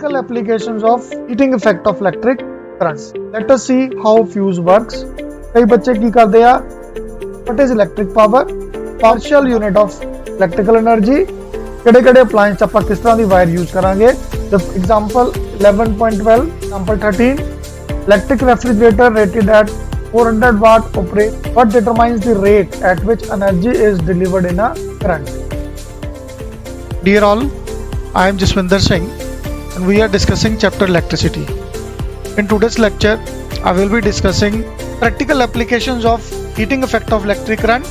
Practical applications of heating effect of electric currents. Let us see how fuse works. कई बच्चे की करते हैं what is electric power, partial unit of electrical energy, किहड़े-किहड़े appliance ਆਪਾਂ किस तरह ਦੀ wire use करांगे. The example 11.12, example 13, electric refrigerator rated at 400 watt operate. What determines the rate at which energy is delivered in a current? Dear all, I am Jaswinder Singh and we are discussing chapter electricity. In today's lecture, I will be discussing practical applications of heating effect of electric current,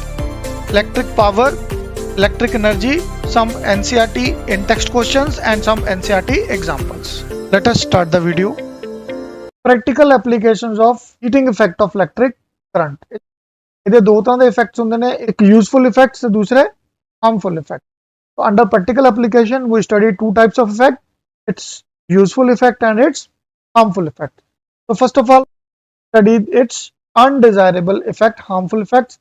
electric power, electric energy, some NCERT in-text questions and some NCERT examples. Let us start the video. Practical applications of heating effect of electric current. ਇਹਦੇ ਦੋ ਤਰ੍ਹਾਂ ਦੇ effects ਹੁੰਦੇ ਨੇ, ਇੱਕ useful effects ਤੇ ਦੂਸਰੇ harmful effect. So under practical application, we study two types of effect. It's useful effect and its harmful effect. So first of all, study its undesirable effect, harmful effects.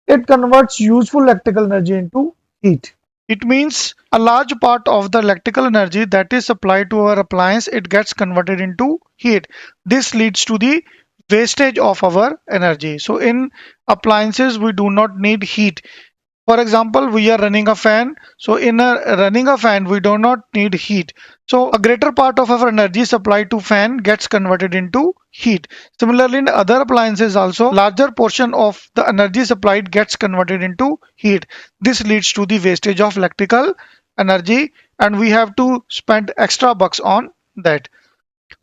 It converts useful electrical energy into heat. It means a large part of the electrical energy that is supplied to our appliance, it gets converted into heat. This leads to the wastage of our energy. So in appliances, we do not need heat. For example, we are running a fan. So in running a fan, we do not need heat. So a greater part of our energy supplied to fan gets converted into heat. Similarly, in other appliances also, larger portion of the energy supplied gets converted into heat. This leads to the wastage of electrical energy and we have to spend extra bucks on that.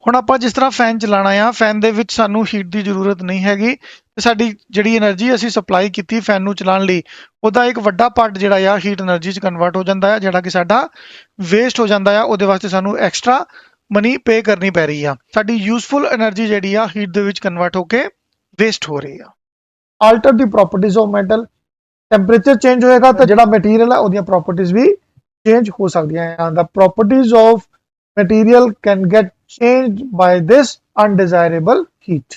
ਹੁਣ ਆਪਾਂ ਜਿਸ ਤਰ੍ਹਾਂ fan ਚਲਾਣਾ ਆ, fan ਦੇ ਵਿੱਚ ਸਾਨੂੰ heat ਦੀ ਜ਼ਰੂਰਤ ਨਹੀਂ ਹੈਗੀ ਤੇ ਸਾਡੀ ਜਿਹੜੀ એનર્ਜੀ ਅਸੀਂ ਸਪਲਾਈ ਕੀਤੀ ਫੈਨ ਨੂੰ ਚਲਾਉਣ ਲਈ, ਉਹਦਾ ਇੱਕ ਵੱਡਾ ਪਾਰਟ ਜਿਹੜਾ ਆ ਹੀਟ એનર્ਜੀ 'ਚ ਕਨਵਰਟ ਹੋ ਜਾਂਦਾ ਆ, ਜਿਹੜਾ ਕਿ ਸਾਡਾ ਵੇਸਟ ਹੋ ਜਾਂਦਾ ਆ. ਉਹਦੇ ਵਾਸਤੇ ਸਾਨੂੰ ਐਕਸਟਰਾ ਮਨੀ ਪੇ ਕਰਨੀ ਪੈ ਰਹੀ ਆ. ਸਾਡੀ ਯੂਜ਼ਫੁਲ એનર્ਜੀ ਜਿਹੜੀ ਆ ਹੀਟ ਦੇ ਵਿੱਚ ਕਨਵਰਟ ਹੋ ਕੇ ਵੇਸਟ ਹੋ ਰਹੀ ਆ. Alter the properties of metal. Temperature change ਹੋਏਗਾ ਤਾਂ ਜਿਹੜਾ ਮਟੀਰੀਅਲ ਆ ਉਹਦੀਆਂ ਪ੍ਰੋਪਰਟੀਜ਼ ਵੀ ਚੇਂਜ ਹੋ ਸਕਦੀਆਂ ਆ. The properties of material can get changed by this undesirable heat.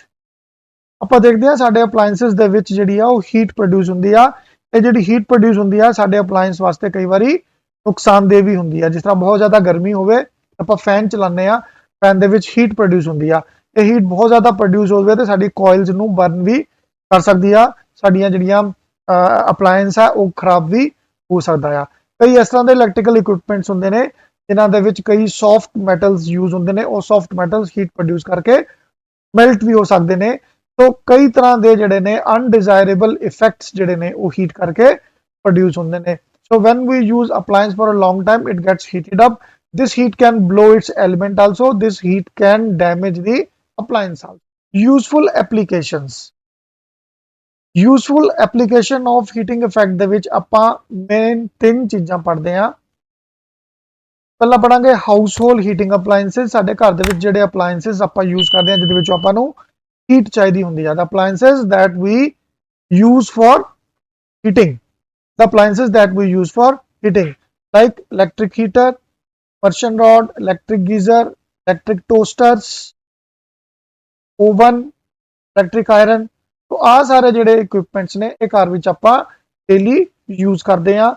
ਆਪਾਂ ਦੇਖਦੇ ਹਾਂ ਸਾਡੇ ਅਪਲਾਈਐਂਸਸ ਦੇ ਵਿੱਚ ਜਿਹੜੀ ਆ ਉਹ ਹੀਟ ਪ੍ਰੋਡਿਊਸ ਹੁੰਦੀ ਆ. ਇਹ ਜਿਹੜੀ ਹੀਟ ਪ੍ਰੋਡਿਊਸ ਹੁੰਦੀ ਆ ਸਾਡੇ ਅਪਲਾਈਐਂਸ ਵਾਸਤੇ ਕਈ ਵਾਰੀ ਨੁਕਸਾਨਦੇਹ ਵੀ ਹੁੰਦੀ ਆ. ਜਿਸ ਤਰ੍ਹਾਂ ਬਹੁਤ ਜ਼ਿਆਦਾ ਗਰਮੀ ਹੋਵੇ, ਆਪਾਂ ਫੈਨ ਚਲਾਉਂਦੇ ਆ, ਫੈਨ ਦੇ ਵਿੱਚ ਹੀਟ ਪ੍ਰੋਡਿਊਸ ਹੁੰਦੀ ਆ. ਇਹ ਹੀਟ ਬਹੁਤ ਜ਼ਿਆਦਾ ਪ੍ਰੋਡਿਊਸ ਹੋਵੇ ਤੇ ਸਾਡੀ ਕੋਇਲਸ ਨੂੰ ਬਰਨ ਵੀ ਕਰ ਸਕਦੀ ਆ. ਸਾਡੀਆਂ ਜਿਹੜੀਆਂ ਅਪਲਾਈਐਂਸ ਆ ਉਹ ਖਰਾਬ ਵੀ ਹੋ ਸਕਦਾ ਆ. ਕਈ ਇਸ ਤਰ੍ਹਾਂ ਦੇ ਇਲੈਕਟ੍ਰੀਕਲ ਇਕਵਿਪਮੈਂਟਸ ਹੁੰਦੇ ਨੇ ਜਿਨ੍ਹਾਂ ਦੇ ਵਿੱਚ ਕਈ ਸੌਫਟ ਮੈਟਲਸ ਯੂਜ਼ ਹੁੰਦੇ ਨੇ. ਉਹ ਸੌਫਟ ਮੈਟਲਸ ਹੀਟ ਪ੍ਰੋਡਿਊਸ ਕਰਕੇ ਮੈਲਟ ਵੀ ਹੋ ਸਕਦੇ ਨੇ. ਸੋ ਕਈ ਤਰ੍ਹਾਂ ਦੇ ਜਿਹੜੇ ਨੇ ਅਨਡਿਜ਼ਾਇਰੇਬਲ ਇਫੈਕਟਸ ਜਿਹੜੇ ਨੇ ਉਹ ਹੀਟ ਕਰਕੇ ਪ੍ਰੋਡਿਊਸ ਹੁੰਦੇ ਨੇ. So when we use appliance for a long time it gets heated up. This heat can blow its element also. This heat can damage the appliance also. Useful applications. Useful application of heating effect ਦੇ ਵਿੱਚ ਆਪਾਂ main 3 ਚੀਜ਼ਾਂ ਪੜ੍ਹਦੇ ਹਾਂ. ਪਹਿਲਾਂ ਪੜਾਂਗੇ household heating appliances. ਸਾਡੇ ਘਰ ਦੇ ਵਿੱਚ ਜਿਹੜੇ ਅਪਲਾਈਐਂਸਸ ਆਪਾਂ ਯੂਜ਼ ਕਰਦੇ ਹਾਂ ਜਿਹਦੇ ਵਿੱਚ ਆਪਾਂ ਨੂੰ ਹੀਟ ਚਾਹੀਦੀ ਹੁੰਦੀ ਹੈ. The appliances that we use for heating. The appliances that we use for heating like electric heater, immersion rod, electric geyser, electric toasters, oven, electric iron. तो आ सारे ਜਿਹੜੇ equipments ਨੇ ਇਹ ਘਰ ਵਿੱਚ ਆਪਾਂ daily use ਕਰਦੇ ਹਾਂ.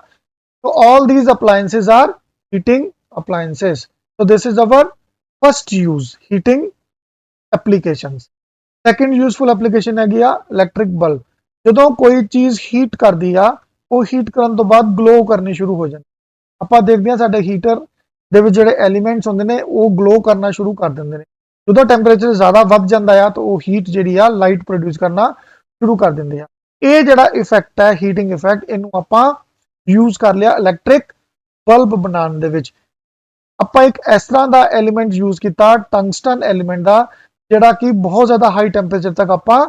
So all these appliances are heating appliances. So this is our first use, heating applications. Second useful application ਹੈਗੀ ਆ electric bulb. ਜਦੋਂ ਕੋਈ ਚੀਜ਼ ਹੀਟ ਕਰਦੀ ਆ ਉਹ ਹੀਟ ਕਰਨ ਤੋਂ ਬਾਅਦ ਗਲੋ ਕਰਨੀ ਸ਼ੁਰੂ ਹੋ ਜਾਂਦੀ. ਆਪਾਂ ਦੇਖਦੇ ਹਾਂ ਸਾਡੇ ਹੀਟਰ ਦੇ ਵਿੱਚ ਜਿਹੜੇ ਐਲੀਮੈਂਟਸ ਹੁੰਦੇ ਨੇ ਉਹ ਗਲੋ ਕਰਨਾ ਸ਼ੁਰੂ ਕਰ ਦਿੰਦੇ ਨੇ. ਜਦੋਂ ਟੈਂਪਰੇਚਰ ਜ਼ਿਆਦਾ ਵੱਧ ਜਾਂਦਾ ਆ ਤਾਂ ਉਹ ਹੀਟ ਜਿਹੜੀ ਆ ਲਾਈਟ ਪ੍ਰੋਡਿਊਸ ਕਰਨਾ ਸ਼ੁਰੂ ਕਰ ਦਿੰਦੇ ਆ. ਇਹ ਜਿਹੜਾ ਇਫੈਕਟ ਹੈ ਹੀਟਿੰਗ ਇਫੈਕਟ, ਇਹਨੂੰ ਆਪਾਂ ਯੂਜ਼ ਕਰ ਲਿਆ ਇਲੈਕਟ੍ਰਿਕ ਬਲਬ ਬਣਾਉਣ ਦੇ ਵਿੱਚ. ਆਪਾਂ ਇੱਕ ਇਸ ਤਰ੍ਹਾਂ ਦਾ ਐਲੀਮੈਂਟ ਯੂਜ਼ ਕੀਤਾ ਟੰਗਸਟਨ ਐਲੀਮੈਂਟ ਦਾ, ਜਿਹੜਾ ਕਿ ਬਹੁਤ ਜ਼ਿਆਦਾ ਹਾਈ ਟੈਂਪਰੇਚਰ ਤੱਕ ਆਪਾਂ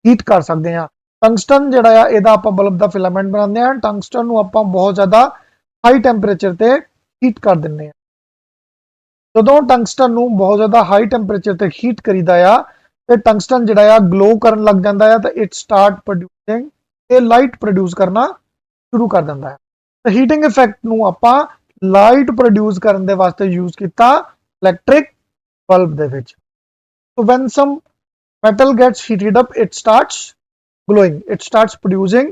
ਹੀਟ ਕਰ ਸਕਦੇ ਹਾਂ. ਟੰਗਸਟਨ ਜਿਹੜਾ ਆ ਇਹਦਾ ਆਪਾਂ ਬਲਬ ਦਾ ਫਿਲਾਮੈਂਟ ਬਣਾਉਂਦੇ ਹਾਂ. ਟੰਗਸਟਨ ਨੂੰ ਆਪਾਂ ਬਹੁਤ ਜ਼ਿਆਦਾ ਹਾਈ ਟੈਂਪਰੇਚਰ ਤੇ ਹੀਟ ਕਰ ਦਿੰਦੇ ਹਾਂ. ਜਦੋਂ ਟੰਗਸਟਨ ਨੂੰ ਬਹੁਤ ਜ਼ਿਆਦਾ ਹਾਈ ਟੈਂਪਰੇਚਰ ਤੇ ਹੀਟ ਕਰੀਦਾ ਆ ਤੇ ਟੰਗਸਟਨ ਜਿਹੜਾ ਆ ਗਲੋ ਕਰਨ ਲੱਗ ਜਾਂਦਾ ਆ ਤਾਂ ਇਟ ਸਟਾਰਟ ਪ੍ਰੋਡਿਊਸਿੰਗ, ਇਹ ਲਾਈਟ ਪ੍ਰੋਡਿਊਸ ਕਰਨਾ ਸ਼ੁਰੂ ਕਰ ਦਿੰਦਾ ਹੈ. ਤਾਂ ਹੀਟਿੰਗ ਇਫੈਕਟ ਨੂੰ ਆਪਾਂ ਲਾਈਟ ਪ੍ਰੋਡਿਊਸ ਕਰਨ ਦੇ ਵਾਸਤੇ ਯੂਜ਼ ਕੀਤਾ ਇਲੈਕਟ੍ਰਿਕ ਬਲਬ ਦੇ ਵਿੱਚ. So when some metal gets heated up, it starts glowing, it starts producing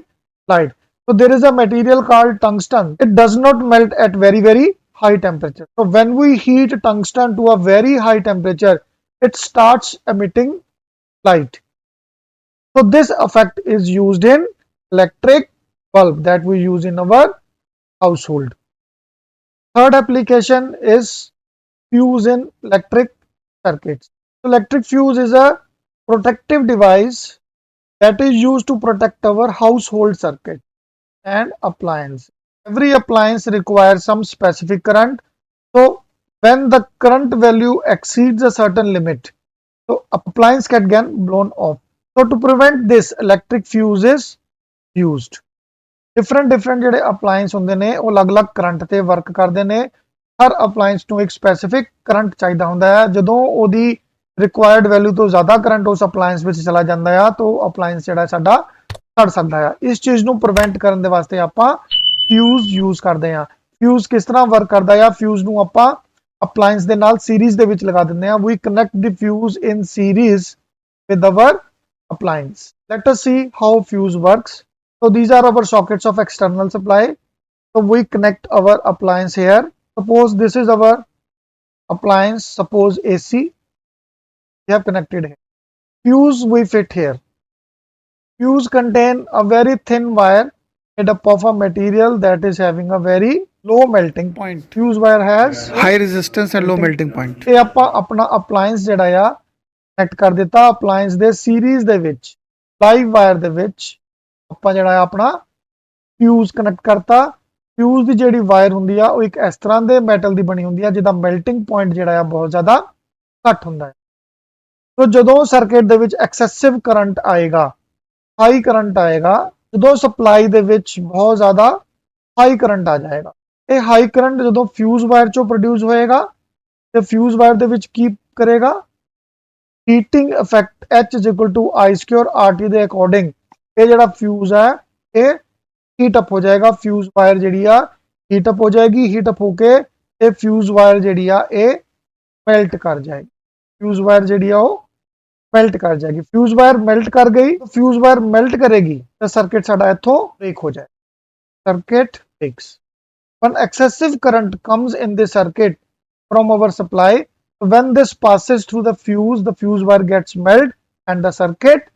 light. So there is a material called tungsten. It does not melt at very high temperature. So when we heat tungsten to a very high temperature, it starts emitting light. So this effect is used in electric bulb that we use in our household. Third application is fuse in electric circuits. Electric fuse is a protective device that is used to protect our household circuit and appliance. Every appliance requires some specific current. So when the current value exceeds a certain limit, so appliance can get blown off. So to prevent this, electric fuse is used. different ਜਿਹੜੇ ਅਪਲਾਈਐਂਸ ਹੁੰਦੇ ਨੇ ਉਹ ਅਲੱਗ-ਅਲੱਗ current ਤੇ work ਕਰਦੇ ਨੇ ਹਰ ਅਪਲਾਈਐਂਸ ਨੂੰ ਇੱਕ ਸਪੈਸੀਫਿਕ ਕਰੰਟ ਚਾਹੀਦਾ ਹੁੰਦਾ ਹੈ ਜਦੋਂ ਉਹਦੀ ਰਿਕੁਆਇਰਡ ਵੈਲਿਊ ਤੋਂ ਜ਼ਿਆਦਾ ਕਰੰਟ ਉਸ ਅਪਲਾਈਐਂਸ ਵਿੱਚ ਚਲਾ ਜਾਂਦਾ ਹੈ ਤਾਂ ਅਪਲਾਈਐਂਸ ਜਿਹੜਾ ਸਾਡਾ ਸੜ ਸਕਦਾ ਹੈ ਇਸ ਚੀਜ਼ ਨੂੰ ਪ੍ਰੀਵੈਂਟ ਕਰਨ ਦੇ ਵਾਸਤੇ ਆਪਾਂ ਫਿਊਜ਼ ਯੂਜ਼ ਕਰਦੇ ਹਾਂ ਫਿਊਜ਼ ਕਿਸ ਤਰ੍ਹਾਂ ਵਰਕ ਕਰਦਾ ਹੈ ਫਿਊਜ਼ ਨੂੰ ਆਪਾਂ ਅਪਲਾਈਐਂਸ ਦੇ ਨਾਲ ਸੀਰੀਜ਼ ਦੇ ਵਿੱਚ ਲਗਾ ਦਿੰਦੇ ਹਾਂ ਵੀ connect the fuse in series with hour appliance. Let us see how fuse works. So these are our sockets of external supply. So we connect our appliance here. Suppose this is our appliance, suppose AC. We have connected here. Fuse we fit here. Fuse contain a very thin wire made up of a material that is having a very low melting point. Fuse wire has high resistance and low melting point. ਇਹ ਆਪਾਂ ਆਪਣਾ appliance ਜਿਹੜਾ ਆ connect ਕਰ ਦਿੱਤਾ ਅਪਲਾਈਐਂਸ ਦੇ series ਦੇ ਵਿੱਚ ਲਾਈਵ ਵਾਇਰ ਦੇ ਵਿੱਚ ਆਪਾਂ ਜਿਹੜਾ ਆਪਣਾ ਫਿਊਜ਼ ਕਨੈਕਟ ਕਰਤਾ ਫਿਊਜ਼ ਦੀ ਜਿਹੜੀ ਵਾਇਰ ਹੁੰਦੀ ਆ ਉਹ ਇੱਕ ਇਸ ਤਰ੍ਹਾਂ ਦੇ ਮੈਟਲ ਦੀ ਬਣੀ ਹੁੰਦੀ ਆ ਜਿਹਦਾ ਮੈਲਟਿੰਗ ਪੁਆਇੰਟ ਜਿਹੜਾ ਆ ਬਹੁਤ ਜ਼ਿਆਦਾ ਘੱਟ ਹੁੰਦਾ ਹੈ ਸੋ ਜਦੋਂ ਸਰਕਟ ਦੇ ਵਿੱਚ ਐਕਸੈਸਿਵ ਕਰੰਟ ਆਏਗਾ ਹਾਈ ਕਰੰਟ ਆਏਗਾ ਜਦੋਂ ਸਪਲਾਈ ਦੇ ਵਿੱਚ ਬਹੁਤ ਜ਼ਿਆਦਾ ਹਾਈ ਕਰੰਟ ਆ ਜਾਏਗਾ ਇਹ ਹਾਈ ਕਰੰਟ ਜਦੋਂ ਫਿਊਜ਼ ਵਾਇਰ ਚੋਂ ਪ੍ਰੋਡਿਊਸ ਹੋਏਗਾ ਤੇ ਫਿਊਜ਼ ਵਾਇਰ ਦੇ ਵਿੱਚ ਕੀ ਕਰੇਗਾ heating effect H is equal to I square RT ਦੇ ਅਕੋਰਡਿੰਗ ਇਹ ਜਿਹੜਾ ਫਿਊਜ਼ ਹੈ ਇਹ ਹੀਟ ਅਪ ਹੋ ਜਾਏਗਾ ਫਿਊਜ਼ ਵਾਇਰ ਜਿਹੜੀ ਆ ਹੀਟ ਅਪ ਹੋ ਜਾਏਗੀ ਹੀਟ ਅਪ ਹੋ ਕੇ ਇਹ ਫਿਊਜ਼ ਵਾਇਰ ਜਿਹੜੀ ਆ ਇਹ ਮੈਲਟ ਕਰ ਜਾਏਗੀ ਫਿਊਜ਼ ਵਾਇਰ ਜਿਹੜੀ ਆ ਉਹ ਮੈਲਟ ਕਰ ਜਾਏਗੀ ਫਿਊਜ਼ ਵਾਇਰ ਮੈਲਟ ਕਰ ਗਈ ਫਿਊਜ਼ ਵਾਇਰ ਮੈਲਟ ਕਰੇਗੀ ਤਾਂ ਸਰਕਟ ਸਾਡਾ ਇੱਥੋਂ ਬ੍ਰੇਕ ਹੋ ਜਾਏ circuit breaks when excessive current comes in the circuit from our supply when this passes through the fuse wire gets melted and the circuit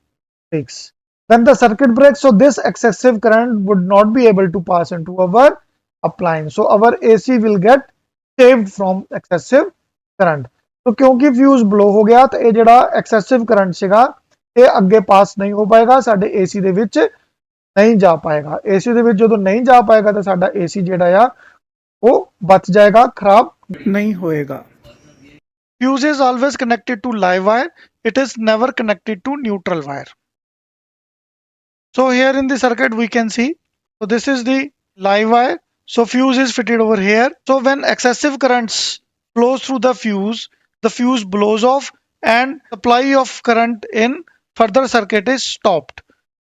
breaks. When the circuit breaks, so this excessive current would not be able to pass into our appliance. So our AC will get saved from excessive current. So क्योंकि fuse blow हो गया तो ये जड़ा excessive current सीगा ये अगे pass नहीं हो पाएगा साडे AC दे विच नहीं जा पाएगा. AC दे विच जदों नहीं जा पाएगा तो साडा AC जेड़ा या वो बच जाएगा खराब नहीं होएगा. Fuse is always connected to live wire. It is never connected to neutral wire. So here in the circuit we can see. So this is the live wire. So fuse is fitted over here. So when excessive currents flows through the fuse blows off and supply of current in further circuit is stopped.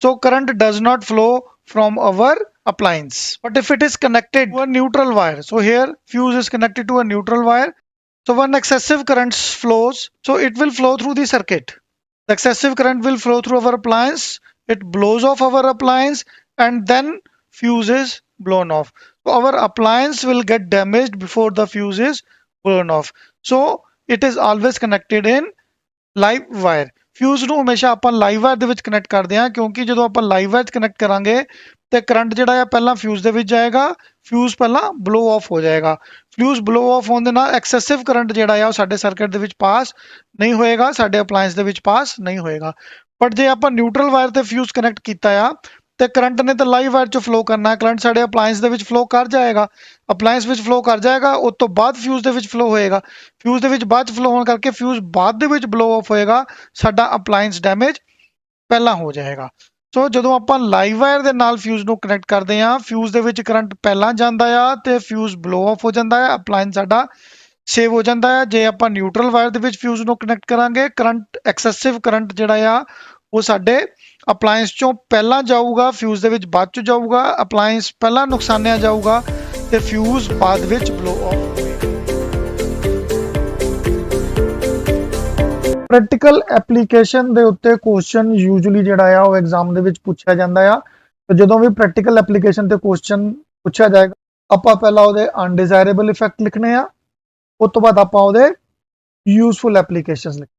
So current does not flow from our appliance. But if it is connected to a neutral wire. So here fuse is connected to a neutral wire. So when excessive current flows, so it will flow through the circuit. The excessive current will flow through our appliance. It blows off our appliance and then fuse is blown off. So our appliance will get damaged before the fuse is blown off. So it is always connected in live wire. Fuse ਨੂੰ ਹਮੇਸ਼ਾ ਆਪਾਂ live wire ਦੇ ਵਿੱਚ connect ਕਰਦੇ ਹਾਂ ਕਿਉਂਕਿ ਜਦੋਂ ਆਪਾਂ ਲਾਈਵ ਵਾਇਰ 'ਚ ਕਨੈਕਟ ਕਰਾਂਗੇ ਤੇ ਕਰੰਟ ਜਿਹੜਾ ਆ ਪਹਿਲਾਂ ਫਿਊਜ਼ ਦੇ ਵਿੱਚ ਜਾਏਗਾ ਫਿਊਜ਼ ਪਹਿਲਾਂ ਬਲੋ ਆਫ ਹੋ ਜਾਏਗਾ ਫਿਊਜ਼ ਬਲੋ ਆਫ ਹੋਣ ਦੇ ਨਾਲ ਐਕਸੈਸਿਵ ਕਰੰਟ ਜਿਹੜਾ ਆ ਉਹ ਸਾਡੇ ਸਰਕਟ ਦੇ ਵਿੱਚ ਪਾਸ ਨਹੀਂ ਹੋਏਗਾ ਸਾਡੇ ਅਪਲਾਈਐਂਸ ਦੇ ਵਿੱਚ ਪਾਸ ਨਹੀਂ ਹੋਏਗਾ ਬਟ ਜੇ ਆਪਾਂ ਨਿਊਟਰਲ ਵਾਇਰ ਤੇ ਫਿਊਜ਼ ਕਨੈਕਟ ਕੀਤਾ ਆ ਤੇ ਕਰੰਟ ਨੇ ਤਾਂ ਲਾਈਵ ਵਾਇਰ 'ਚ ਫਲੋ ਕਰਨਾ ਹੈ ਕਰੰਟ ਸਾਡੇ ਅਪਲਾਈਐਂਸ ਦੇ ਵਿੱਚ ਫਲੋ ਕਰ ਜਾਏਗਾ ਅਪਲਾਈਐਂਸ ਵਿੱਚ ਫਲੋ ਕਰ ਜਾਏਗਾ ਉਸ ਤੋਂ ਬਾਅਦ ਫਿਊਜ਼ ਦੇ ਵਿੱਚ ਫਲੋ ਹੋਏਗਾ ਫਿਊਜ਼ ਦੇ ਵਿੱਚ ਬਾਅਦ 'ਚ ਫਲੋ ਹੋਣ ਕਰਕੇ ਫਿਊਜ਼ ਬਾਅਦ ਦੇ ਵਿੱਚ ਬਲੋ ਆਫ ਹੋਏਗਾ ਸਾਡਾ ਅਪਲਾਈਐਂਸ ਡੈਮੇਜ ਪਹਿਲਾਂ ਹੋ ਜਾਏਗਾ ਸੋ ਜਦੋਂ ਆਪਾਂ ਲਾਈਵ ਵਾਇਰ ਦੇ ਨਾਲ ਫਿਊਜ਼ ਨੂੰ ਕਨੈਕਟ ਕਰਦੇ ਹਾਂ ਫਿਊਜ਼ ਦੇ ਵਿੱਚ ਕਰੰਟ ਪਹਿਲਾਂ ਜਾਂਦਾ ਆ ਤੇ ਫਿਊਜ਼ ਬਲੋ ਆਫ ਹੋ ਜਾਂਦਾ ਹੈ ਅਪਲਾਈਐਂਸ ਸਾਡਾ ਸੇਵ ਹੋ ਜਾਂਦਾ ਹੈ ਜੇ ਆਪਾਂ ਨਿਊਟਰਲ ਵਾਇਰ ਦੇ ਵਿੱਚ ਫਿਊਜ਼ ਨੂੰ ਕਨੈਕਟ ਕਰਾਂਗੇ ਕਰੰਟ ਐਕਸੈਸਿਵ ਕਰੰਟ ਜਿਹੜਾ ਆ ਉਹ ਸਾਡੇ ਅਪਲਾਈਐਂਸ ਚੋਂ ਪਹਿਲਾਂ ਜਾਊਗਾ ਫਿਊਜ਼ ਦੇ ਵਿੱਚ ਬਾਅਦ ਚੋਂ ਜਾਊਗਾ ਅਪਲਾਈਐਂਸ ਪਹਿਲਾਂ ਨੁਕਸਾਨਿਆ ਜਾਊਗਾ ਤੇ ਫਿਊਜ਼ ਬਾਅਦ ਵਿੱਚ ਬਲੋ ਆਫ ਪ੍ਰੈਕਟੀਕਲ ਐਪਲੀਕੇਸ਼ਨ ਦੇ ਉੱਤੇ ਕੁਐਸਚਨ ਯੂਜੂਅਲੀ ਜਿਹੜਾ ਆ ਉਹ ਐਗਜ਼ਾਮ ਦੇ ਵਿੱਚ ਪੁੱਛਿਆ ਜਾਂਦਾ ਆ ਤੇ ਜਦੋਂ ਵੀ ਪ੍ਰੈਕਟੀਕਲ ਐਪਲੀਕੇਸ਼ਨ ਤੇ ਕੁਐਸਚਨ ਪੁੱਛਿਆ ਜਾਏਗਾ ਆਪਾਂ ਪਹਿਲਾਂ ਉਹਦੇ ਅਨਡਿਜ਼ਾਇਰੇਬਲ ਇਫੈਕਟ ਲਿਖਣੇ ਆ, ਉਸ ਤੋਂ ਬਾਅਦ ਆਪਾਂ ਉਹਦੇ ਯੂਜ਼ਫੁਲ ਐਪਲੀਕੇਸ਼ਨਸ ਲਿਖ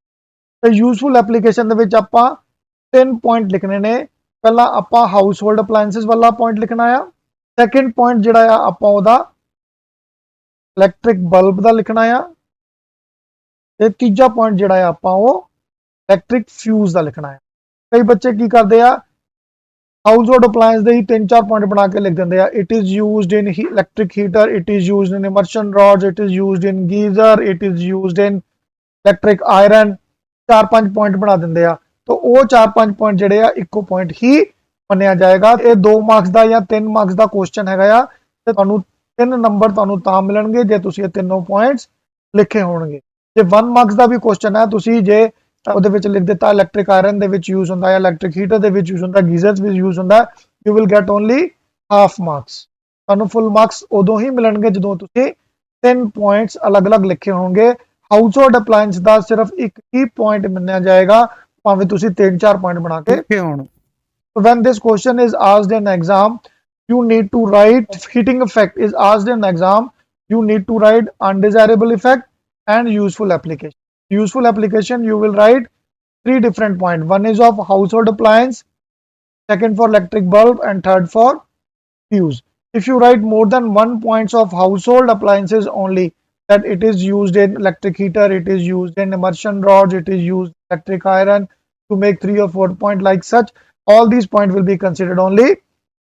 ਤੇ ਯੂਜ਼ਫੁਲ ਐਪਲੀਕੇਸ਼ਨ ਦੇ ਵਿੱਚ ਆਪਾਂ 3 ਪੁਆਇੰਟ ਲਿਖਣੇ ਨੇ। ਪਹਿਲਾਂ ਆਪਾਂ ਹਾਊਸ ਹੋਲਡ ਅਪਲਾਈਐਂਸਿਸ ਵਾਲਾ ਪੁਆਇੰਟ ਲਿਖਣਾ ਆ। ਸੈਕੰਡ ਪੁਆਇੰਟ ਜਿਹੜਾ ਆ ਆਪਾਂ ਉਹਦਾ ਇਲੈਕਟ੍ਰਿਕ ਬਲਬ ਦਾ ਲਿਖਣਾ ਆ, ਤੇ ਤੀਜਾ ਪੁਆਇੰਟ ਜਿਹੜਾ ਆ ਆਪਾਂ ਉਹ ਇਲੈਕਟ੍ਰਿਕ ਫਿਊਜ਼ ਦਾ ਲਿਖਣਾ ਆ। ਕਈ ਬੱਚੇ ਕੀ ਕਰਦੇ ਆ, ਹਾਊਸ ਹੋਲਡ ਅਪਲਾਈਐਂਸ ਦੇ ਹੀ 3-4 ਪੁਆਇੰਟ ਬਣਾ ਕੇ ਲਿਖ ਦਿੰਦੇ ਆ। It is used in electric heater, it is used in immersion rods, it is used in geyser, it is used in electric iron. 4-5 point ਬਣਾ ਦਿੰਦੇ ਆ, ਤਾਂ ਉਹ 4-5 ਪੁਆਇੰਟ ਜਿਹੜੇ ਆ ਇੱਕੋ ਪੁਆਇੰਟ ਹੀ ਮੰਨਿਆ ਜਾਏਗਾ। ਇਹ 2 ਮਾਰਕਸ ਦਾ ਜਾਂ 3 ਮਾਰਕਸ ਦਾ ਕੁਐਸਚਨ ਹੈਗਾ ਆ, ਤੇ ਤੁਹਾਨੂੰ 3 ਨੰਬਰ ਤੁਹਾਨੂੰ ਤਾਂ ਮਿਲਣਗੇ ਜੇ ਤੁਸੀਂ ਇਹ ਤਿੰਨੋਂ ਪੁਆਇੰਟਸ ਲਿਖੇ ਹੋਣਗੇ। ਜੇ 1 ਮਾਰਕਸ ਦਾ ਵੀ ਕੁਐਸਚਨ ਹੈ, ਤੁਸੀਂ ਜੇ ਉਹਦੇ ਵਿੱਚ ਲਿਖ ਦਿੱਤਾ ਇਲੈਕਟ੍ਰਿਕ ਆਇਰਨ ਦੇ ਵਿੱਚ ਯੂਜ਼ ਹੁੰਦਾ ਹੈ, ਇਲੈਕਟ੍ਰਿਕ ਹੀਟਰ ਦੇ ਵਿੱਚ ਯੂਜ਼ ਹੁੰਦਾ, ਗੀਜ਼ਰਸ ਵਿੱਚ ਯੂਜ਼ ਹੁੰਦਾ, you will get only half marks. ਤੁਹਾਨੂੰ ਫੁੱਲ ਮਾਰਕਸ ਉਦੋਂ ਹੀ ਮਿਲਣਗੇ ਜਦੋਂ ਤੁਸੀਂ 3 ਪੁਆਇੰਟਸ ਅਲੱਗ-ਅਲੱਗ ਲਿਖੇ ਹੋਣਗੇ। ਹਾਊਸ ਹੋਲਡ ਅਪਲਾਈਐਂਸ ਦਾ ਸਿਰਫ ਇੱਕ ਹੀ ਪੁਆਇੰਟ ਮੰਨਿਆ ਜਾਏਗਾ, ਭਾਵੇਂ ਤੁਸੀਂ 3-4 ਪੁਆਇੰਟ ਬਣਾ ਕੇ ਲਿਖੇ ਹੋਣ। when this question is asked in exam, you need to write heating effect is asked in exam, you need to write undesirable effect and useful application. Useful application you will write 3 different points. One is of household appliance, second for electric bulb, and third for fuse. If you write more than 1 points of household appliances only, that it is used in electric heater, it is used in immersion rods, it is used electric iron, to make 3 or 4 points like such, all these points will be considered only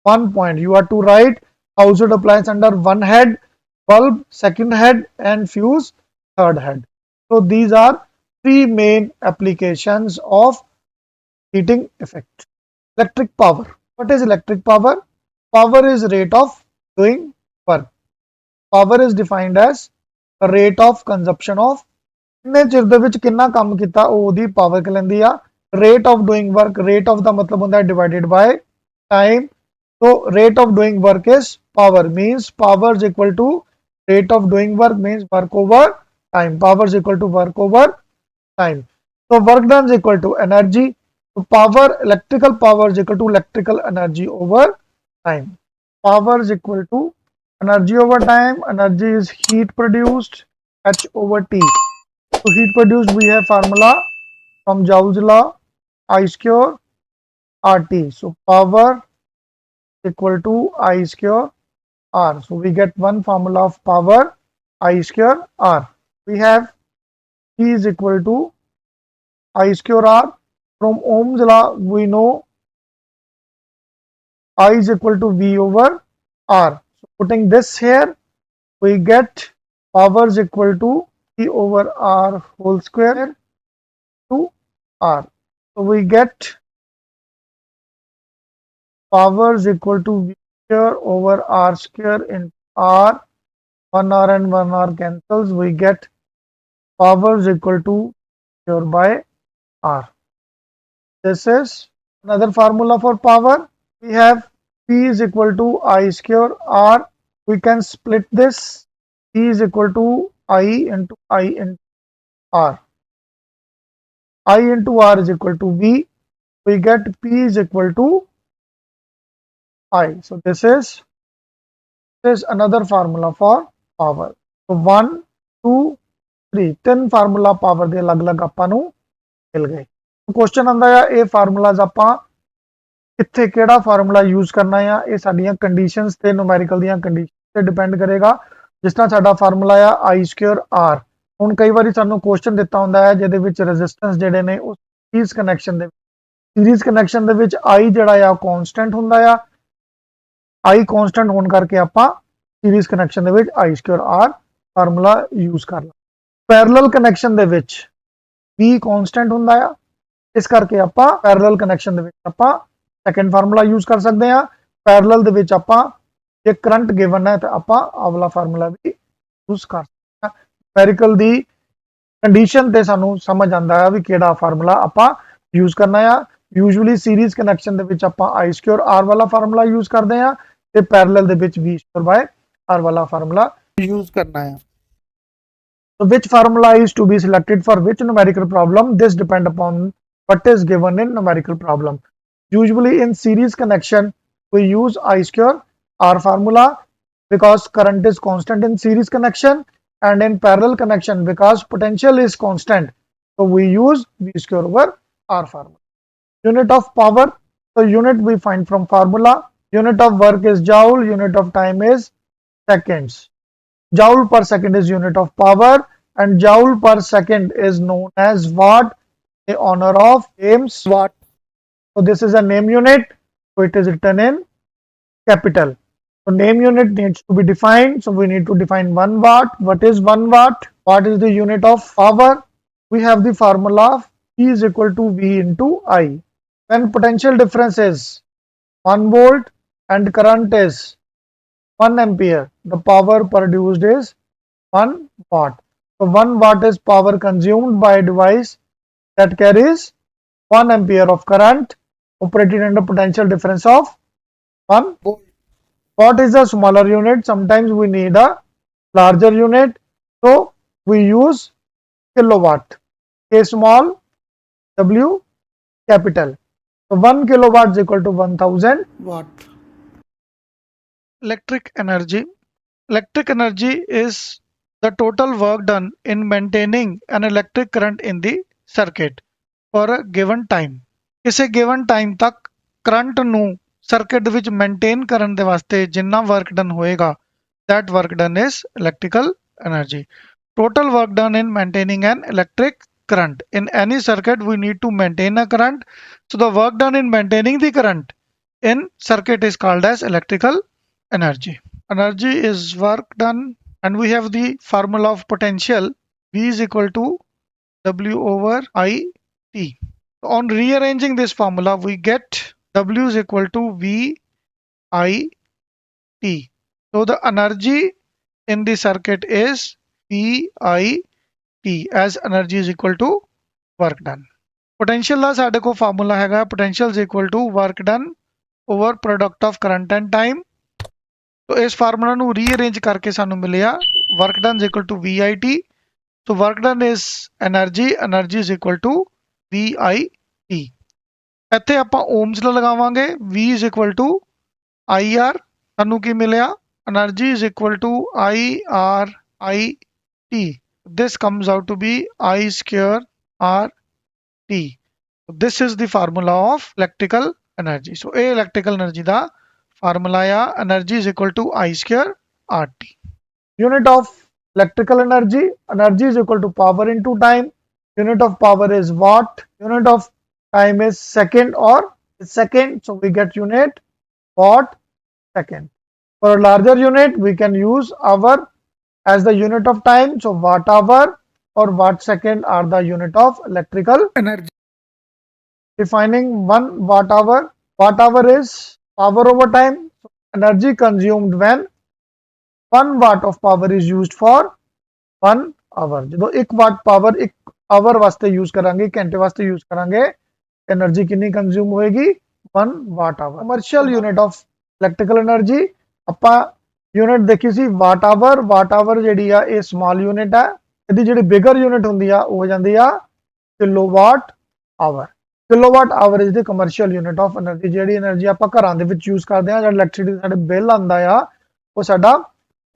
1 point. You are to write household appliance under one head, bulb second head, and fuse third head. So these are 3 main applications of heating effect. Electric power. What is electric power? Power is rate of doing work. Power is defined as a rate of consumption of ਕਿੰਨੇ ਚਿਰ ਦੇ ਵਿੱਚ ਕਿੰਨਾ ਕੰਮ ਕੀਤਾ ਉਹ ਉਹਦੀ power ਕਹਿੰਦੀ ਆ। rate of doing work, rate of ਦਾ ਮਤਲਬ ਹੁੰਦਾ ਹੈ divided by time, so rate of doing work is power, means power is equal to rate of doing work, means work over time, power is equal to work over time. So work done is equal to energy, so power, electrical power is equal to electrical energy over time. Power is equal to energy over time, energy is heat produced, H over T. So heat produced, we have formula from Joule's law, I square RT. So power equal to I square R. So we get one formula of power, I square R. We have P is equal to I square R. From Ohm's law, we know I is equal to V over R. So putting this here, we get power is equal to P over R whole square to R. So we get power is equal to V square over R square into R. 1 R and 1 R cancels. We get power is equal to square by R. This is another formula for power. We have P is equal to I square R. We can split this. P is equal to I into R. I into R is equal to V. We get P is equal to I. So this is another formula for power. So 1, 2, 3 3 formula power ਦੇ ਅਲੱਗ-ਅਲੱਗ ਆਪਾਂ ਨੂੰ ਮਿਲ ਗਏ। Question ਆਂਦਾ ਆ ਇਹ formulas ਆਪਾਂ ਕਿੱਥੇ ਕਿਹੜਾ ਫਾਰਮੂਲਾ ਯੂਜ਼ ਕਰਨਾ ਆ, ਇਹ ਸਾਡੀਆਂ ਕੰਡੀਸ਼ਨਸ ਤੇ ਨੂਮੈਰੀਕਲ ਦੀਆਂ ਕੰਡੀਸ਼ਨ ਤੇ ਡਿਪੈਂਡ ਕਰੇਗਾ। ਜਿਸ ਤਰ੍ਹਾਂ ਸਾਡਾ ਫਾਰਮੂਲਾ ਆ I square R, ਹੁਣ ਕਈ ਵਾਰੀ ਸਾਨੂੰ ਕੁਐਸਚਨ ਦਿੱਤਾ ਹੁੰਦਾ ਹੈ ਜਿਹਦੇ ਵਿੱਚ ਰੈਜ਼ਿਸਟੈਂਸ ਜਿਹੜੇ ਨੇ ਉਹ ਸੀਰੀਜ਼ ਕਨੈਕਸ਼ਨ ਦੇ ਵਿੱਚ I ਜਿਹੜਾ ਆ ਕਨਸਟੈਂਟ ਹੁੰਦਾ ਆ, I ਕਨਸਟੈਂਟ ਹੋਣ ਕਰਕੇ ਆਪਾਂ ਸੀਰੀਜ਼ ਕਨੈਕਸ਼ਨ ਦੇ ਵਿੱਚ I square R formula use ਕਰ ਲਾਂ। ਪੈਰਲਲ ਕਨੈਕਸ਼ਨ ਦੇ ਵਿੱਚ V ਕਨਸਟੈਂਟ ਹੁੰਦਾ ਆ, ਇਸ ਕਰਕੇ ਆਪਾਂ ਪੈਰਲਲ ਕਨੈਕਸ਼ਨ ਦੇ ਵਿੱਚ ਆਪਾਂ ਸੈਕੰਡ ਫਾਰਮੂਲਾ ਯੂਜ਼ ਕਰ ਸਕਦੇ ਹਾਂ। ਪੈਰਲਲ ਦੇ ਵਿੱਚ ਆਪਾਂ ਜੇ ਕਰੰਟ ਗਿਵਨ ਹੈ ਤਾਂ ਆਪਾਂ ਆਹ ਵਾਲਾ ਫਾਰਮੂਲਾ ਵੀ ਯੂਜ਼ ਕਰ ਸਕਦੇ ਹਾਂ। ਨੂਮੈਰੀਕਲ ਦੀ ਕੰਡੀਸ਼ਨ ਤੇ ਸਾਨੂੰ ਸਮਝ ਆਉਂਦਾ ਹੈ ਵੀ ਕਿਹੜਾ ਫਾਰਮੂਲਾ ਆਪਾਂ ਯੂਜ਼ ਕਰਨਾ ਆ। ਯੂਜੂਅਲੀ ਸੀਰੀਜ਼ ਕਨੈਕਸ਼ਨ ਦੇ ਵਿੱਚ ਆਪਾਂ I square R ਵਾਲਾ ਫਾਰਮੂਲਾ ਯੂਜ਼ ਕਰਦੇ ਹਾਂ ਤੇ ਪੈਰਲਲ ਦੇ ਵਿੱਚ V square by R ਵਾਲਾ ਫਾਰਮੂਲਾ ਯੂਜ਼ ਕਰਨਾ ਹੈ। So which formula is to be selected for which numerical problem? This depend upon what is given in numerical problem. Usually in series connection we use I square R formula. because current is constant in series connection, and in parallel connection because potential is constant. So we use V square over R formula. Unit of power, so unit we find from formula. Unit of work is joule, unit of time is seconds. Joule per second is unit of power, and joule per second is known as watt, in honor of James Watt. So this is a name unit, so it is written in capital. So name unit needs to be defined. So we need to define 1 watt. What is 1 watt? What is the unit of power? We have the formula of E is equal to V into I. When potential difference is 1 volt and current is 1 ampere, the power produced is 1 watt. So 1 watt is power consumed by a device that carries 1 ampere of current operated under potential difference of 1 volt. What is a smaller unit? Sometimes we need a larger unit, so we use kilowatt. K small, W capital. So 1 kilowatt is equal to 1000 Watt. electric energy. Electric energy is the total work done in maintaining an electric current in the circuit for a given time. ਕਿਸੇ given time ਤੱਕ current ਨੂੰ circuit ਦੇ ਵਿੱਚ maintain ਕਰਨ ਦੇ ਵਾਸਤੇ ਜਿੰਨਾ work done ਹੋਏਗਾ, that work done is electrical energy. Total work done in maintaining an electric current. In any circuit we need to maintain a current, so the work done in maintaining the current in circuit is called as electrical energy. Energy is work done, and we have the formula of potential. V is equal to W over I T. On rearranging this formula, we get W is equal to V I T. So the energy in the circuit is V I T, as energy is equal to work done. Potential ਦਾ ਸਾਡੇ ਕੋਲ formula ਹੈਗਾ potential is equal to work done over product of current and time. तो इस formula ਨੂੰ ਰੀਅਰੇਂਜ ਕਰਕੇ ਸਾਨੂੰ ਮਿਲਿਆ work done is equal to VIT. So work done is energy, energy is equal to VIT. ਇੱਥੇ ਆਪਾਂ ohms ਲਾ ਲਗਾਵਾਂਗੇ. V is equal to IR. ਸਾਨੂੰ ਕੀ ਮਿਲਿਆ? Energy is equal to IRIT. This comes out to be I square RT. This is the formula of electrical energy. So ਇਹ electrical energy ਦਾ formula ਆ. Energy is equal to I square RT. Unit of electrical energy. Energy is equal to power into time. Unit of power is watt. Unit of time is second or second. So we get unit watt second. For a larger unit, we can use hour as the unit of time. So watt hour or watt second are the unit of electrical Energy. Defining 1 watt hour. Watt hour is power over time. So energy consumed when 1 watt of power is used for 1 hour. ਜਦੋਂ 1 watt power 1 hour ਵਾਸਤੇ use ਕਰਾਂਗੇ, ਘੰਟੇ ਵਾਸਤੇ use ਕਰਾਂਗੇ, energy ਕਿੰਨੀ consume ਹੋਏਗੀ? 1 watt hour. Commercial unit of electrical energy. ਆਪਾਂ unit ਦੇਖੀ ਸੀ ਵਾਟ ਆਵਰ. ਵਾਟ ਆਵਰ ਜਿਹੜੀ ਆ ਇਹ ਸਮਾਲ ਯੂਨਿਟ ਹੈ. ਇਹਦੀ ਜਿਹੜੀ ਬਿਗਰ ਯੂਨਿਟ ਹੁੰਦੀ ਆ ਉਹ ਹੋ ਜਾਂਦੀ ਆ kilowatt hour. Kilowatt hour is the commercial unit of energy. ਜਿਹੜੀ એનર્ਜੀ ਆਪਾਂ ਘਰਾਂ ਦੇ ਵਿੱਚ ਯੂਜ਼ ਕਰਦੇ ਆ, ਜਿਹੜਾ ਇਲੈਕਟ੍ਰਿਸਿਟੀ ਸਾਡੇ ਬਿੱਲ ਆਉਂਦਾ ਆ, ਉਹ ਸਾਡਾ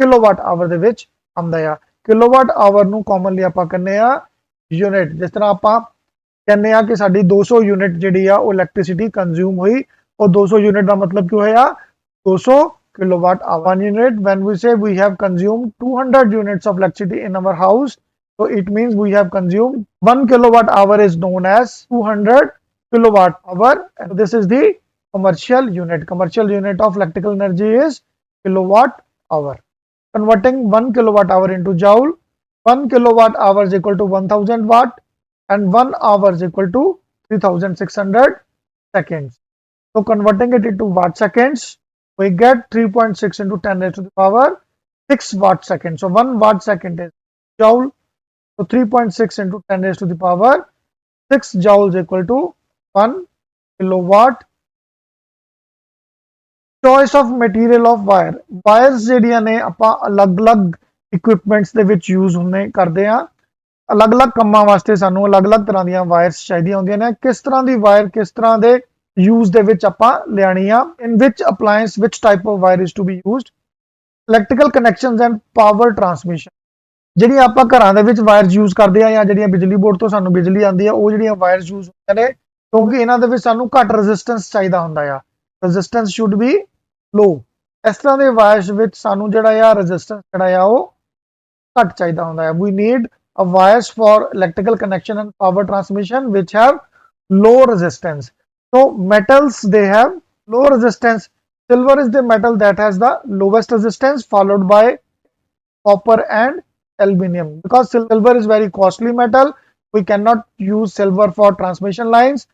ਕਿਲੋਵਾਟ ਆਵਰ ਦੇ ਵਿੱਚ ਆਉਂਦਾ ਆ. ਕਿਲੋਵਾਟ ਆਵਰ ਨੂੰ ਕਾਮਨਲੀ ਆਪਾਂ ਕਹਿੰਦੇ ਆ ਯੂਨਿਟ. ਜਿਸ ਤਰ੍ਹਾਂ ਆਪਾਂ ਕਹਿੰਦੇ ਆ ਕਿ ਸਾਡੀ 200 ਯੂਨਿਟ ਜਿਹੜੀ ਆ ਉਹ ਇਲੈਕਟ੍ਰਿਸਿਟੀ ਕੰਜ਼ਿਊਮ ਹੋਈ, ਉਹ 200 ਯੂਨਿਟ ਦਾ ਮਤਲਬ ਕੀ ਹੋਇਆ? 200 kilowatt hour. 1 unit, when we say we have consumed 200 units of electricity in our house, so it means we have consumed 1 kilowatt hour is known as 200 kilowatt hour, and this is the commercial unit. Commercial unit of electrical energy is kilowatt hour. Converting 1 kilowatt hour into joule. 1 kilowatt hour is equal to 1000 watt, and 1 hour is equal to 3600 seconds. So converting it into watt seconds, we get 3.6 into 10 raised to the power 6 watt second. So 1 watt second is joule. So 3.6 into 10 raised to the power 6 joules equal to 1 kilowatt. Choice of material of wire. Wires ਜਿਹੜੀਆਂ ਨੇ ਆਪਾਂ ਅਲੱਗ-ਅਲੱਗ equipments ਦੇ ਵਿੱਚ use ਹੁੰਨੇ ਕਰਦੇ ਆ. ਅਲੱਗ-ਅਲੱਗ ਕੰਮਾਂ ਵਾਸਤੇ ਸਾਨੂੰ ਅਲੱਗ-ਅਲੱਗ ਤਰ੍ਹਾਂ ਦੀਆਂ ਵਾਇਰਸ ਚਾਹੀਦੀਆਂ ਹੁੰਦੀਆਂ ਨੇ. ਕਿਸ ਤਰ੍ਹਾਂ ਦੀ ਵਾਇਰ ਕਿਸ ਤਰ੍ਹਾਂ ਦੇ use ਦੇ ਵਿੱਚ ਆਪਾਂ ਲਿਆਣੀ ਆ. In which appliance which type of wire is to be used. Electrical connections and power transmission ਜਿਹੜੀਆਂ ਆਪਾਂ ਘਰਾਂ ਦੇ ਵਿੱਚ ਵਾਇਰਸ ਯੂਜ਼ ਕਰਦੇ ਆ ਜਾਂ ਜਿਹੜੀਆਂ ਬਿਜਲੀ ਬੋਰਡ ਤੋਂ ਸਾਨੂੰ ਬਿਜਲੀ ਆਉਂਦੀ ਆ ਉਹ ਜਿਹੜੀਆਂ ਵਾਇਰਸ ਯੂਜ਼ ਹੁੰਦੀਆਂ ਨੇ ਕਿਉਂਕਿ ਇਹਨਾਂ ਦੇ ਵਿੱਚ ਸਾਨੂੰ ਘੱਟ ਰੈਜ਼ਿਸਟੈਂਸ ਚਾਹੀਦਾ ਹੁੰਦਾ ਆ ਰੈਜ਼ਿਸਟੈਂਸ ਸ਼ੁੱਡ ਬੀ ਲੋ ਇਸ ਤਰ੍ਹਾਂ ਦੇ ਵਾਇਰਸ ਵਿੱਚ ਸਾਨੂੰ ਜਿਹੜਾ ਆ ਰੈਜ਼ਿਸਟੈਂਸ ਜਿਹੜਾ ਆ ਉਹ ਘੱਟ ਚਾਹੀਦਾ ਹੁੰਦਾ ਹੈ we need a wires for electrical connection and power transmission which have low resistance so metals they have low resistance silver is the metal that has the lowest resistance followed by copper and aluminum because silver is very costly metal we cannot use silver for transmission lines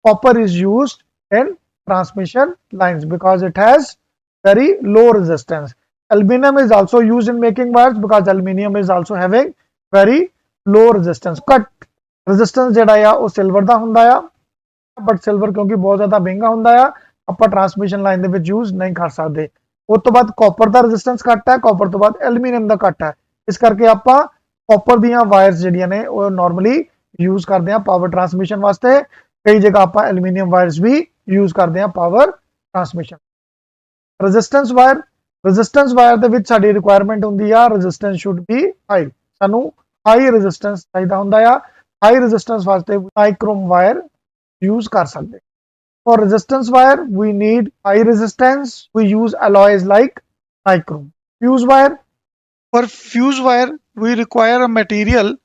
copper is used in transmission lines because it has very low resistance aluminum is also used in making wires because aluminum is also having very low resistance cut resistance ਜਿਹੜਾ ਆ ਉਹ silver ਦਾ ਹੁੰਦਾ ਆ but silver ਕਿਉਂਕਿ ਬਹੁਤ ਜ਼ਿਆਦਾ ਮਹਿੰਗਾ ਹੁੰਦਾ ਆ ਆਪਾਂ ਟਰਾਂਸਮਿਸ਼ਨ ਲਾਈਨ ਦੇ ਵਿੱਚ ਯੂਜ਼ ਨਹੀਂ ਕਰ ਸਕਦੇ ਉਸ ਤੋਂ ਬਾਅਦ ਕਾਪਰ ਦਾ ਰੈਜ਼ਿਸਟੈਂਸ ਘੱਟ ਹੈ ਕਾਪਰ ਤੋਂ ਬਾਅਦ ਐਲੂਮੀਨੀਅਮ ਦਾ ਘੱਟ ਹੈ ਇਸ ਕਰਕੇ ਆਪਾਂ ਕਾਪਰ ਦੀਆਂ ਵਾਇਰਸ ਜਿਹੜੀਆਂ ਨੇ ਉਹ ਨਾਰਮਲੀ ਯੂਜ਼ ਕਰਦੇ ਆ ਪਾਵਰ ਟਰਾਂਸਮਿਸ਼ਨ ਵਾਸਤੇ ਕਈ ਜਗ੍ਹਾ ਆਪਾਂ ਐਲੂਮੀਨੀਅਮ ਵਾਇਰਸ ਵੀ ਯੂਜ਼ ਕਰਦੇ ਆ ਪਾਵਰ ਟਰਾਂਸਮਿਸ਼ਨ ਰੈਜ਼ਿਸਟੈਂਸ ਵਾਇਰ ਦੇ ਵਿੱਚ ਸਾਡੀ ਰਿਕੁਆਇਰਮੈਂਟ ਹੁੰਦੀ ਆ ਰੈਜ਼ਿਸਟੈਂਸ ਸ਼ੁੱਡ ਬੀ ਹਾਈ ਸਾਨੂੰ ਹਾਈ ਰੈਜ਼ਿਸਟੈਂਸ ਚਾਹੀਦਾ ਹੁੰਦਾ ਆ ਹਾਈ ਰੈਜ਼ਿਸਟੈਂਸ ਵਾਸਤੇ ਮਾਈਕ੍ਰੋਮ ਵਾਇਰ ਯੂਜ਼ ਕਰ ਸਕਦੇ for resistance wire we need high resistance we use alloys like nichrome For fuse wire, we require a material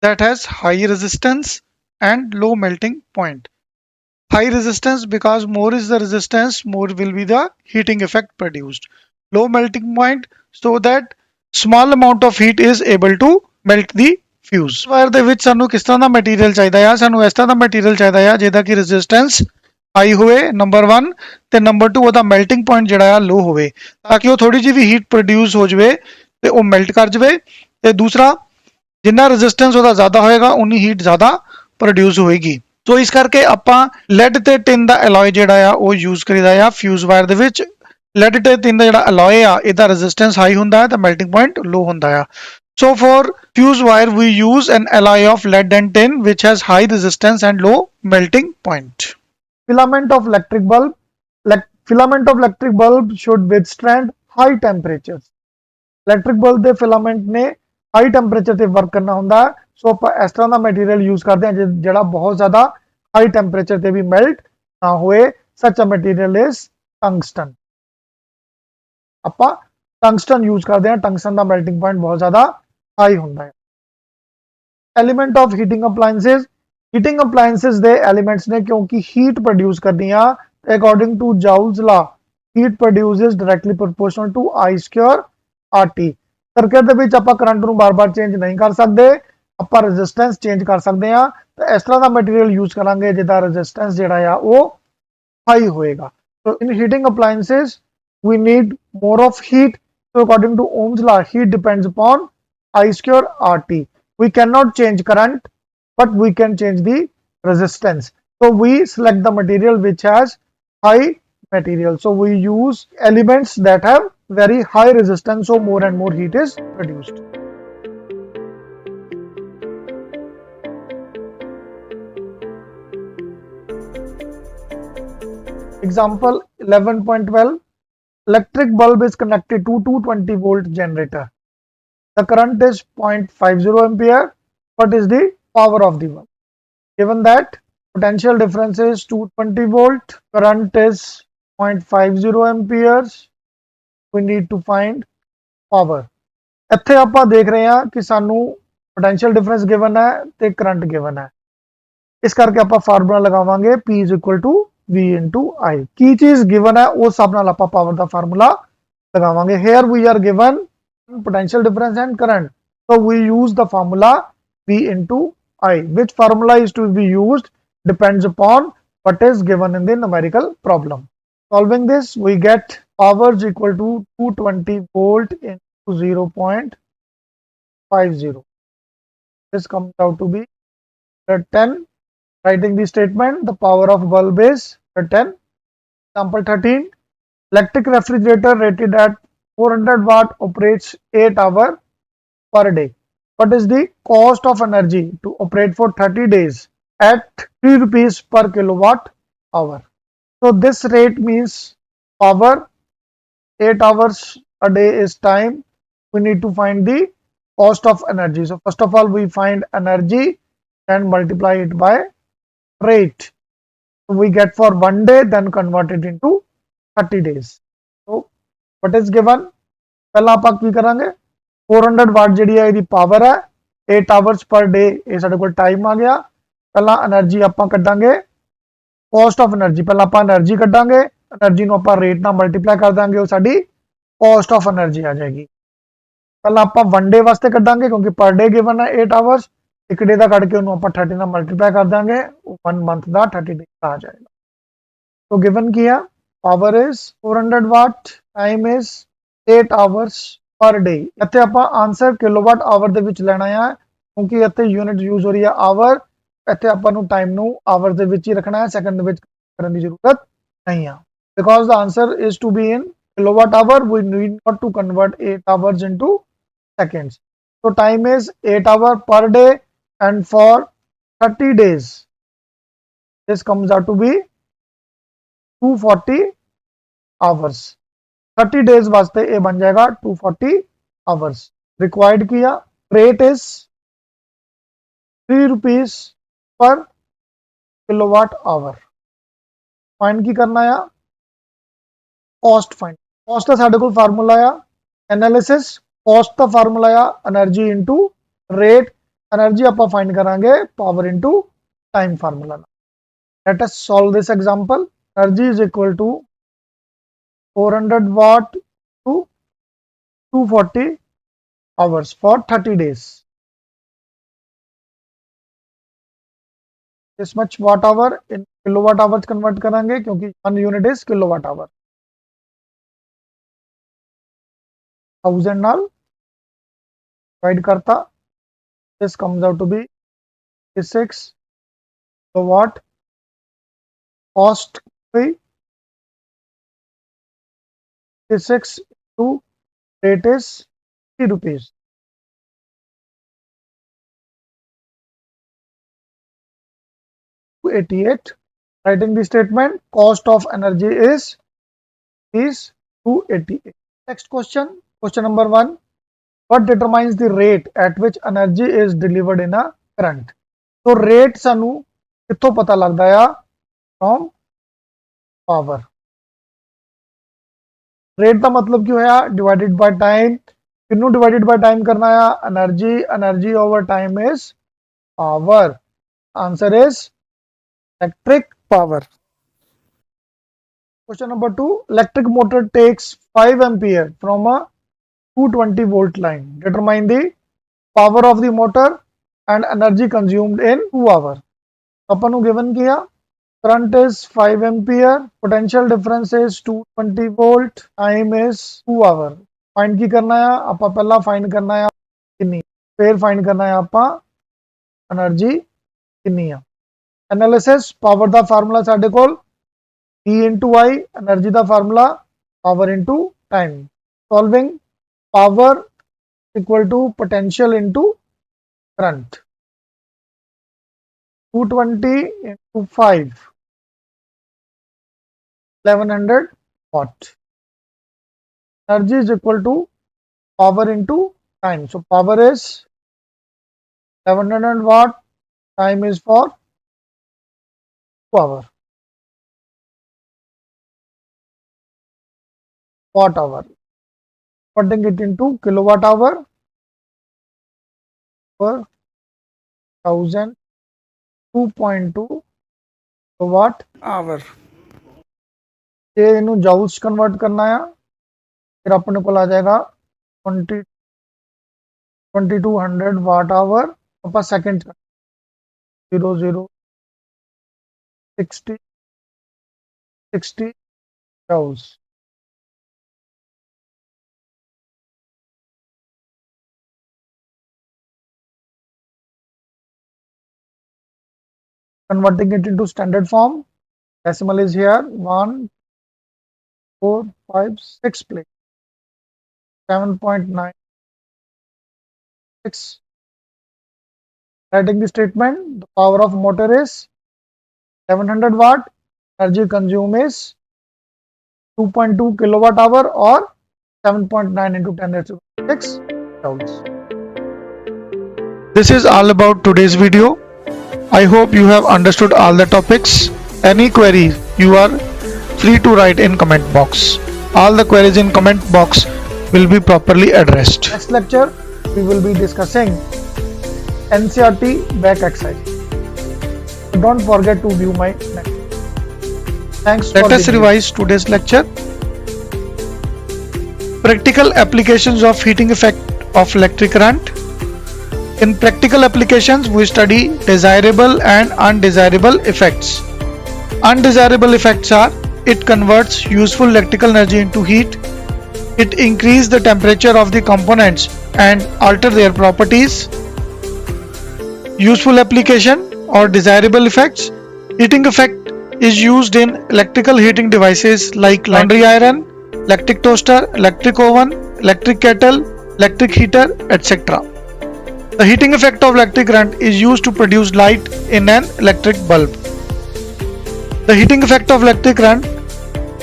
that has high resistance and low melting point. High resistance because more is the resistance, more will be the heating effect produced. Low melting point so that small amount of heat is able to melt the fuse. Wire ਦੇ ਵਿੱਚ ਸਾਨੂੰ ਕਿਸ ਤਰ੍ਹਾਂ ਦਾ material ਚਾਹੀਦਾ ਆ ਸਾਨੂੰ ਇਸ ਤਰ੍ਹਾਂ ਦਾ ਮਟੀਰੀਅਲ ਚਾਹੀਦਾ ਆ ਜਿਹਦਾ ਕਿ resistance ਹਾਈ ਹੋਵੇ ਨੰਬਰ 1 ਤੇ ਨੰਬਰ 2 ਉਹਦਾ ਮੈਲਟਿੰਗ ਪੁਆਇੰਟ ਜਿਹੜਾ ਆ ਲੋ ਹੋਵੇ ਤਾਂ ਕਿ ਉਹ ਥੋੜੀ ਜਿਹੀ ਵੀ ਹੀਟ ਪ੍ਰੋਡਿਊਸ ਹੋ ਜਾਵੇ ਤੇ ਉਹ ਮੈਲਟ ਕਰ ਜਾਵੇ ਤੇ ਦੂਸਰਾ ਜਿੰਨਾ ਰੈਜ਼ਿਸਟੈਂਸ ਉਹਦਾ ਜ਼ਿਆਦਾ ਹੋਏਗਾ ਉਨੀ ਹੀਟ ਜ਼ਿਆਦਾ ਪ੍ਰੋਡਿਊਸ ਹੋਏਗੀ ਸੋ ਇਸ ਕਰਕੇ ਆਪਾਂ ਲੈਡ ਤੇ ਟਿਨ ਦਾ ਐਲੋਏ ਜਿਹੜਾ ਆ ਉਹ ਯੂਜ਼ ਕਰੀਦਾ ਆ ਫਿਊਜ਼ ਵਾਇਰ ਦੇ ਵਿੱਚ ਲੈਡ ਤੇ ਟਿਨ ਦਾ ਜਿਹੜਾ ਐਲੋਏ ਆ ਇਹਦਾ ਰੈਜ਼ਿਸਟੈਂਸ ਹਾਈ ਹੁੰਦਾ ਹੈ ਤੇ ਮੈਲਟਿੰਗ ਪੁਆਇੰਟ ਲੋ ਹੁੰਦਾ ਆ So for fuse wire we use an alloy of lead and tin which has high resistance and low melting point. Filament of electric bulb should withstand high temperatures. Electric bulb ਦੇ filament ਨੇ high temperature ਤੇ work ਕਰਨਾ ਹੁੰਦਾ ਹੈ ਸੋ ਆਪਾਂ ਇਸ ਤਰ੍ਹਾਂ ਦਾ material use ਕਰਦੇ ਹਾਂ ਜਿਹੜਾ ਬਹੁਤ ਜ਼ਿਆਦਾ high temperature ਤੇ ਵੀ melt ਨਾ ਹੋਏ such a material is tungsten. ਆਪਾਂ tungsten use ਕਰਦੇ ਹਾਂ tungsten ਦਾ melting point ਬਹੁਤ ਜ਼ਿਆਦਾ high ਹੁੰਦਾ ਹੈ element of heating appliances ਦੇ elements ਨੇ ਕਿਉਂਕਿ heat produce ਕਰਦੀਆਂ according to Joule's law heat produces directly proportional to I square RT circuit ਦੇ ਵਿੱਚ ਆਪਾਂ ਕਰੰਟ ਨੂੰ ਬਾਰ-ਬਾਰ ਚੇਂਜ ਨਹੀਂ ਕਰ ਸਕਦੇ ਆਪਾਂ ਰੈਜ਼ਿਸਟੈਂਸ ਚੇਂਜ ਕਰ ਸਕਦੇ ਹਾਂ ਤਾਂ ਇਸ ਤਰ੍ਹਾਂ ਦਾ ਮਟੀਰੀਅਲ ਯੂਜ਼ ਕਰਾਂਗੇ ਜਿਹਦਾ ਰੈਜ਼ਿਸਟੈਂਸ ਜਿਹੜਾ ਆ ਉਹ ਹਾਈ ਹੋਏਗਾ so in heating appliances we need more of heat so according to Ohm's law heat depends upon I square RT we cannot change current but we can change the resistance so we select the material which has high material so we use elements that have very high resistance so more and more heat is produced example 11.12 electric bulb is connected to 220 volt generator the current is 0.50 ampere what is the power of the bulb given that potential difference is 220 volt current is 0.50 amperes we need to find power ਇੱਥੇ ਆਪਾਂ ਦੇਖ ਰਹੇ ਹਾਂ ਕਿ ਸਾਨੂੰ potential difference given ਹੈ ਤੇ current given ਹੈ ਇਸ ਕਰਕੇ ਆਪਾਂ ਫਾਰਮੂਲਾ ਲਗਾਵਾਂਗੇ P is equal to V into I ਕੀ ਚੀਜ਼ given ਹੈ ਉਸ ਹਿਸਾਬ ਨਾਲ ਆਪਾਂ ਪਾਵਰ ਦਾ ਫਾਰਮੂਲਾ ਲਗਾਵਾਂਗੇ here we are given potential difference and current so we use the formula V into I which formula is to be used depends upon what is given in the numerical problem solving this we get power is equal to 220 volt into 0.50 this comes out to be 10 writing the statement the power of bulb is 10 example 13 electric refrigerator rated at 400 watt operates 8 hours per day what is the cost of energy to operate for 30 days at 3 rupees per kilowatt hour so this rate means power 8 hours a day is time, we need to find the cost of energy. So first of all, we find energy and multiply it by rate. So we get for 1 day, then convert it into 30 days. So what is given? पहला ਆਪਾਂ ਕੀ ਕਰਾਂਗੇ 400 ਵਾਟ ਜਿਹੜੀ ਹੈ ਇਹਦੀ power ਹੈ 8 hours ਪਰ ਡੇ ਇਹ ਸਾਡੇ ਕੋਲ ਟਾਈਮ ਆ ਗਿਆ ਪਹਿਲਾਂ એનર્ਜੀ ਆਪਾਂ ਕੱਢਾਂਗੇ ਕੋਸਟ ਆਫ એનર્ਜੀ ਪਹਿਲਾਂ ਆਪਾਂ એનર્ਜੀ ਕੱਢਾਂਗੇ એનર્ਜੀ ਨੂੰ ਆਪਾਂ ਰੇਟ ਨਾਲ ਮਲਟੀਪਲਾਈ ਕਰ ਦਾਂਗੇ ਉਹ ਸਾਡੀ ਕੋਸਟ ਆਫ એનર્ਜੀ ਆ ਜਾਏਗੀ ਪਹਿਲਾਂ ਆਪਾਂ 1 ਡੇ ਵਾਸਤੇ ਕੱਢਾਂਗੇ ਕਿਉਂਕਿ ਪਰ ਡੇ ਗਿਵਨ ਹੈ 8 ਆਵਰਸ ਇੱਕ ਡੇ ਦਾ ਕੱਢ ਕੇ ਉਹਨੂੰ ਆਪਾਂ 30 ਨਾਲ ਮਲਟੀਪਲਾਈ ਕਰ ਦਾਂਗੇ ਉਹ 1 ਮੰਥ ਦਾ 30 ਡੇ ਆ ਜਾਏਗਾ ਸੋ ਗਿਵਨ ਕੀ ਹੈ power is 400 what time is 8 hours ਪਰ ਡੇ ਇੱਥੇ ਆਪਾਂ ਆਨਸਰ ਕਿਲੋਵਾਟ ਆਵਰ ਦੇ ਵਿੱਚ ਲੈਣਾ ਹੈ ਕਿਉਂਕਿ ਇੱਥੇ ਯੂਨਿਟ ਯੂਜ਼ ਹੋ ਰਹੀ ਹੈ ਆਵਰ ਇੱਥੇ ਆਪਾਂ ਨੂੰ ਟਾਈਮ ਨੂੰ ਆਵਰ ਦੇ ਵਿੱਚ ਹੀ ਰੱਖਣਾ ਹੈ ਸੈਕਿੰਡ ਦੇ ਵਿੱਚ ਕਰਨ ਦੀ ਜ਼ਰੂਰਤ ਨਹੀਂ ਆ because the answer is to be in kilowatt hour we need not to convert 8 hours into seconds so time is 8 hour per day and for 30 days this comes out to be 240 hours 30 days वास्ते ये बन जाएगा 240 hours required किया rate is 3 rupees per kilowatt hour find की करना है cost find cost ਦਾ ਸਾਡੇ ਕੋਲ ਫਾਰਮੂਲਾ ਆ analysis cost ਦਾ ਫਾਰਮੂਲਾ ਆ energy into rate energy ਆਪਾਂ find ਕਰਾਂਗੇ power into time formula let us solve this example energy is equal to 400 watt to 240 hours for 30 days this much watt hour in kilowatt hours convert करेंगे क्योंकि 1 unit is kilowatt hour 1000 ਨਾਲ divide करता this comes out to be 6 kilowatt cost भी 6 to rate is 3 rupees 288 writing the statement cost of energy is 288 next question number 1 what determines the rate at which energy is delivered in a current so rate ਸਾਨੂੰ ਕਿੱਥੋਂ ਪਤਾ ਲੱਗਦਾ ਆ from power rate ਦਾ ਮਤਲਬ ਕੀ ਹੋਇਆ divided by time ਕਿੰਨੂੰ divided by time ਕਰਨਾ ਆ energy over time is power answer is electric power question number 2 electric motor takes 5 ampere from a 220 volt line determine the power of the motor and energy consumed in 2 hours अपन ਨੂੰ given किया current is 5 ampere potential difference is 220 volt time is 2 hour find की करना है ਆਪਾਂ ਪਹਿਲਾਂ find करना है कितनी फिर find करना है ਆਪਾਂ energy कितनी है analysis power ਦਾ formula ਸਾਡੇ ਕੋਲ E into I energy the formula power into time solving power equal to potential into current 220 into 5 1100 watt energy is equal to power into time so power is 1100 watt time is for 2 hour watt hour putting it into kilowatt hour per 1000 2.2 kilowatt hour ये इन्हों joules convert करना है फिर अपने को आ जाएगा 2200 watt hour upon second 60 joules converting it into standard form decimal is here 1 4 5 6 place 7.96 writing the statement the power of motor is 700 watt energy consumed is 2.2 kilowatt hour or 7.9 into 10 raised to 6 joules. This is all about today's video. I hope you have understood all the topics. Any query you are free to write in comment box. All the queries in comment box will be properly addressed. Next lecture we will be discussing NCERT back exercise. Don't forget to view my next. Thanks for Let us listening. revise today's lecture. Practical applications of heating effect of electric current. In practical applications, we study desirable and undesirable effects. Undesirable effects are: it converts useful electrical energy into heat, it increases the temperature of the components and alter their properties. Useful application or desirable effects: heating effect is used in electrical heating devices like laundry iron, electric toaster, electric oven, electric kettle, electric heater, etc. The heating effect of electric current is used to produce light in an electric bulb. The heating effect of electric current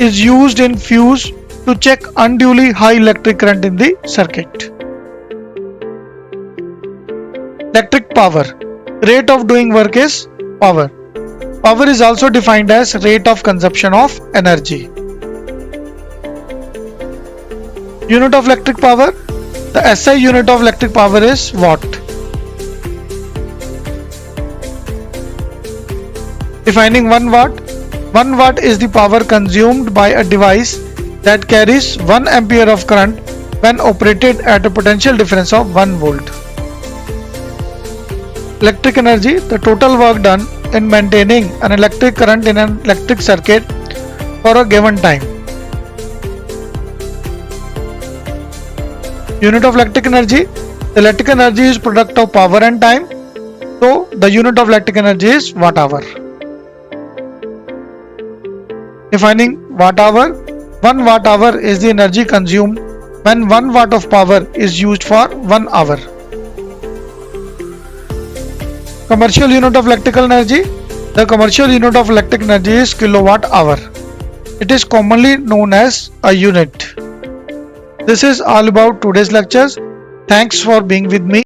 is used in fuse to check unduly high electric current in the circuit. Electric power. Rate of doing work is power. Power is also defined as rate of consumption of energy. Unit of electric power. The SI unit of electric power is watt. Defining 1 watt. 1 watt is the power consumed by a device that carries 1 ampere of current when operated at a potential difference of 1 volt. Electric energy. The total work done in maintaining an electric current in an electric circuit for a given time. Unit of electric energy. The electric energy is product of power and time, so the unit of electric energy is watt hour. Defining watt hour. 1 watt hour is the energy consumed when 1 watt of power is used for 1 hour. Commercial unit of electrical energy. The commercial unit of electric energy is kilowatt hour. It is commonly known as a unit. This is all about today's lectures. Thanks for being with me.